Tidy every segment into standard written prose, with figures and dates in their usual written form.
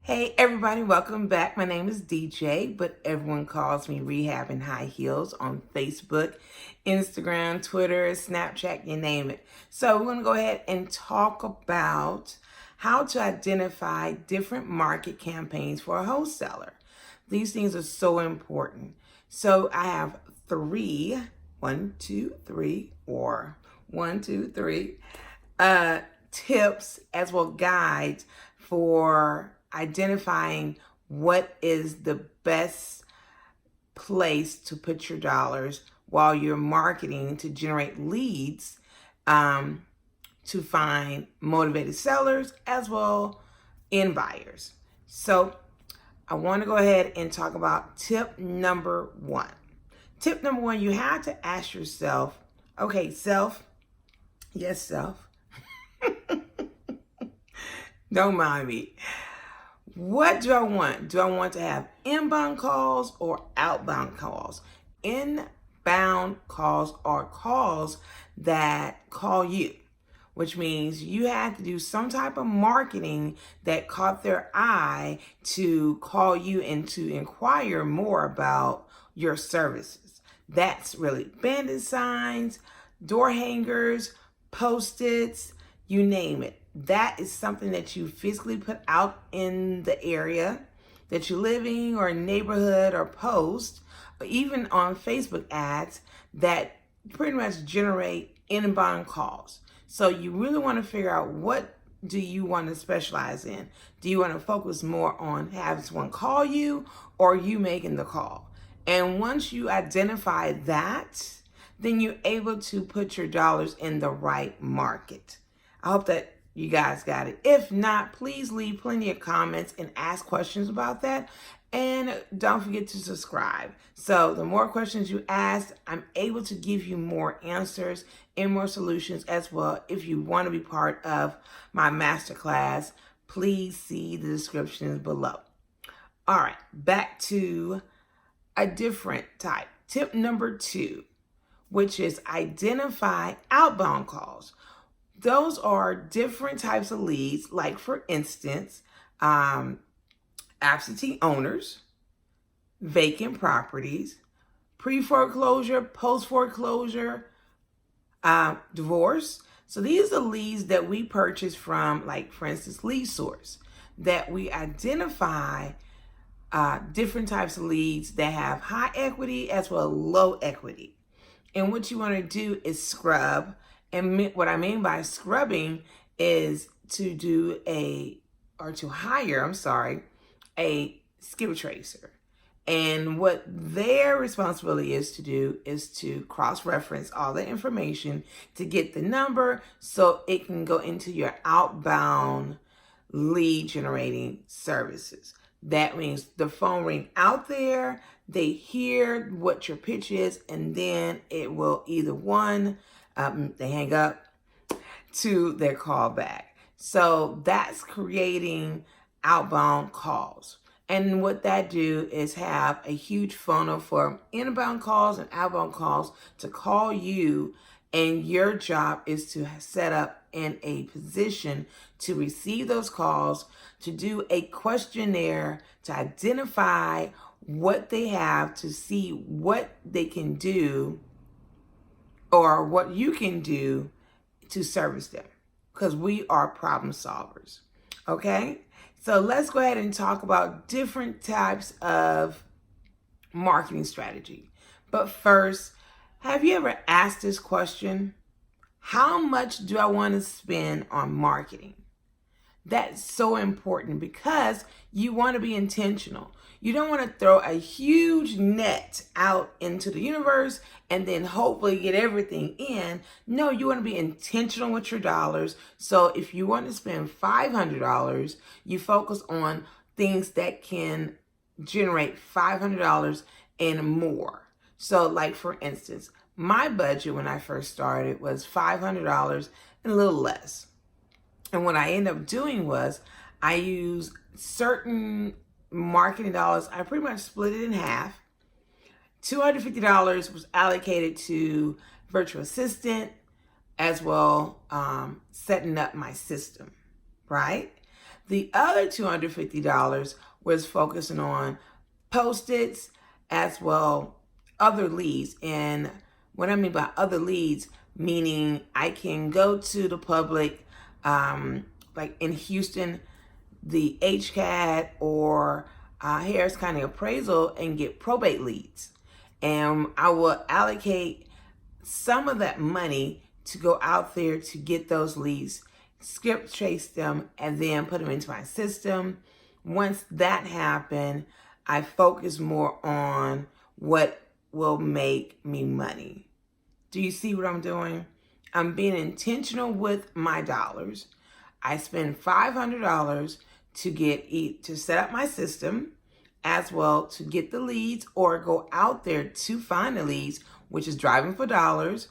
Hey everybody, welcome back. My name is DJ, but everyone calls me Rehab in High Heels on Facebook, Instagram, Twitter, Snapchat, you name it. So we're going to go ahead and talk about how to identify different market campaigns for a wholesaler. These things are so important. So I have one, two, three tips as well guides for identifying what is the best place to put your dollars while you're marketing to generate leads, to find motivated sellers as well in buyers. So I want to go ahead and talk about tip number one. Tip number one, you have to ask yourself, okay, self, yes, self, don't mind me. What do I want? Do I want to have inbound calls or outbound calls? Inbound calls are calls that call you, which means you have to do some type of marketing that caught their eye to call you and to inquire more about your services. That's really bandit signs, door hangers, post-its, you name it. That is something that you physically put out in the area that you're living or neighborhood or post, or even on Facebook ads that pretty much generate inbound calls. So you really want to figure out, what do you want to specialize in? Do you want to focus more on having someone call you or you making the call? And once you identify that, then you're able to put your dollars in the right market. I hope that you guys got it. If not, please leave plenty of comments and ask questions about that. And don't forget to subscribe. So the more questions you ask, I'm able to give you more answers and more solutions as well. If you want to be part of my masterclass, please see the descriptions below. All right, back to a different type. Tip number two, which is identify outbound calls. Those are different types of leads, like for instance, absentee owners, vacant properties, pre-foreclosure, post-foreclosure, divorce. So these are leads that we purchase from, like for instance, Lead Source, that we identify different types of leads that have high equity as well as low equity. And what you want to do is scrub. And what I mean by scrubbing is to hire a skip tracer. And what their responsibility is to do is to cross-reference all the information to get the number so it can go into your outbound lead generating services. That means the phone ring out there, they hear what your pitch is, and then it will either they hang up, to their call back. So that's creating outbound calls. And what that do is have a huge funnel for inbound calls and outbound calls to call you. And your job is to set up in a position to receive those calls, to do a questionnaire to identify what they have, to see what they can do or what you can do to service them, because we are problem solvers. Okay, so let's go ahead and talk about different types of marketing strategy. But first, have you ever asked this question? How much do I want to spend on marketing? That's so important because you want to be intentional. You don't want to throw a huge net out into the universe and then hopefully get everything in. No, you want to be intentional with your dollars. So if you want to spend $500, you focus on things that can generate $500 and more. So like for instance, my budget when I first started was $500 and a little less. And what I ended up doing was I used certain marketing dollars. I pretty much split it in half. $250 was allocated to virtual assistant as well, setting up my system, right? The other $250 was focusing on post-its as well other leads. And what I mean by other leads, meaning I can go to the public, like in Houston, the HCAD or Harris County Appraisal, and get probate leads. And I will allocate some of that money to go out there to get those leads, skip trace them, and then put them into my system. Once that happened, I focus more on what will make me money. Do you see what I'm doing? I'm being intentional with my dollars. I spend $500 to set up my system, as well to get the leads or go out there to find the leads, which is driving for dollars,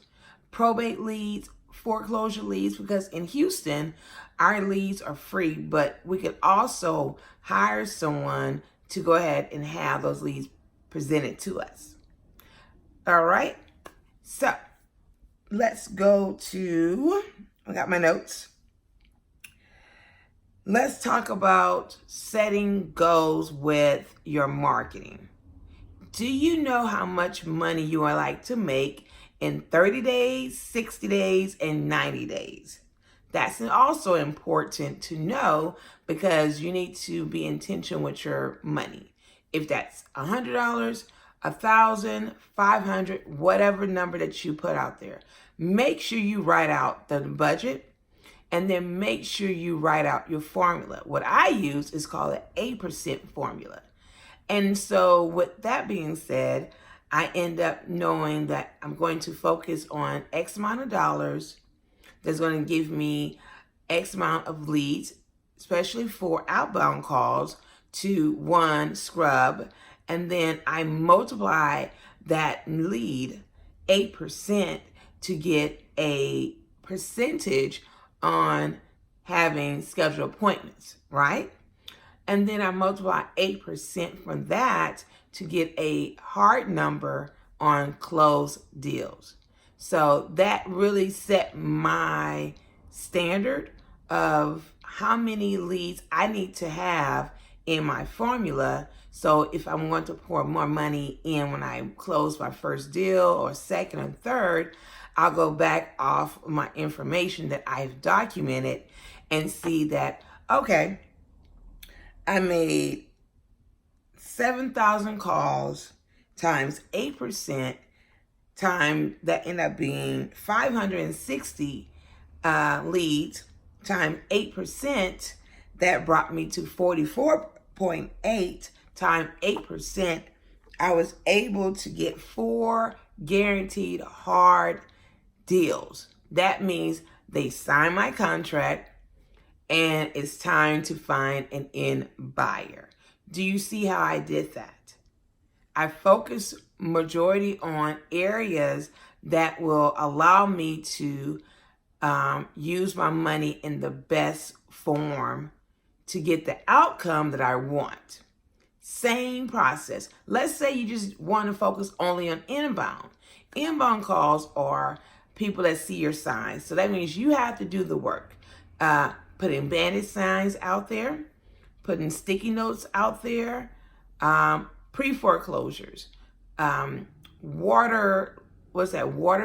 probate leads, foreclosure leads, because in Houston, our leads are free, but we could also hire someone to go ahead and have those leads presented to us. All right, so let's go to, I got my notes. Let's talk about setting goals with your marketing. Do you know how much money you would like to make in 30 days, 60 days, and 90 days? That's also important to know because you need to be intentional with your money. If that's $100, $1,000, $500, whatever number that you put out there, make sure you write out the budget. And then make sure you write out your formula. What I use is called an 8% formula. And so with that being said, I end up knowing that I'm going to focus on X amount of dollars that's going to give me X amount of leads, especially for outbound calls, to one scrub. And then I multiply that lead 8% to get a percentage on having scheduled appointments, right? And then I multiply 8% from that to get a hard number on closed deals. So that really set my standard of how many leads I need to have in my formula. So if I want to pour more money in when I close my first deal or second or third, I'll go back off my information that I've documented and see that, okay, I made 7,000 calls times 8%, time that ended up being 560 leads times 8%, that brought me to 44.8 times 8%. I was able to get 4 guaranteed hard deals. That means they sign my contract and it's time to find an end buyer. Do you see how I did that? I focus majority on areas that will allow me to use my money in the best form to get the outcome that I want. Same process. Let's say you just want to focus only on inbound. Inbound calls are people that see your signs. So that means you have to do the work. Putting bandit signs out there, putting sticky notes out there, pre-foreclosures, water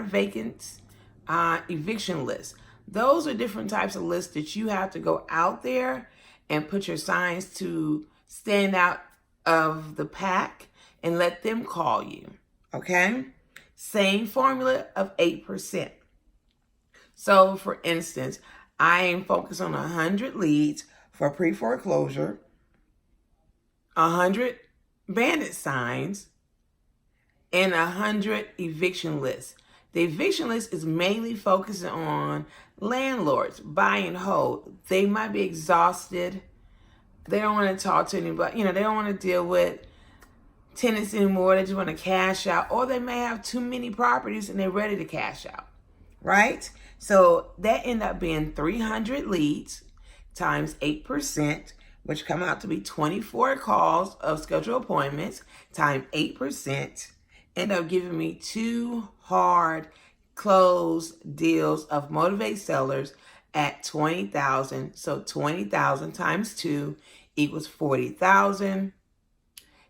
vacants, eviction lists. Those are different types of lists that you have to go out there and put your signs to stand out of the pack and let them call you, okay? Same formula of 8%. So for instance, I am focused on 100 leads for pre-foreclosure, 100 bandit signs, and 100 eviction lists. The eviction list is mainly focusing on landlords, buy and hold. They might be exhausted. They don't want to talk to anybody. They don't want to deal with tenants anymore. They just want to cash out. Or they may have too many properties and they're ready to cash out, right? So that ended up being 300 leads times 8%, which come out to be 24 calls of scheduled appointments times 8%, end up giving me 2 hard closed deals of Motivate Sellers at 20,000. So 20,000 times 2 equals 40,000.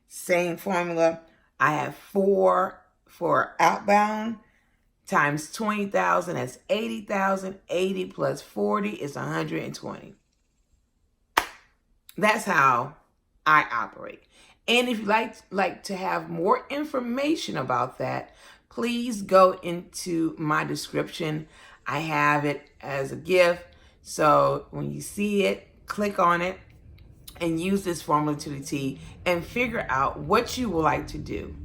Same formula. I have 4 for outbound times 20,000. That's 80,000. 80 plus 40 is 120. That's how I operate. And if you'd like to have more information about that, please go into my description. I have it as a gift. So when you see it, click on it and use this formula to the T and figure out what you would like to do.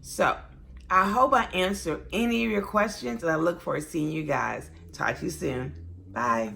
So I hope I answered any of your questions, and I look forward to seeing you guys. Talk to you soon. Bye.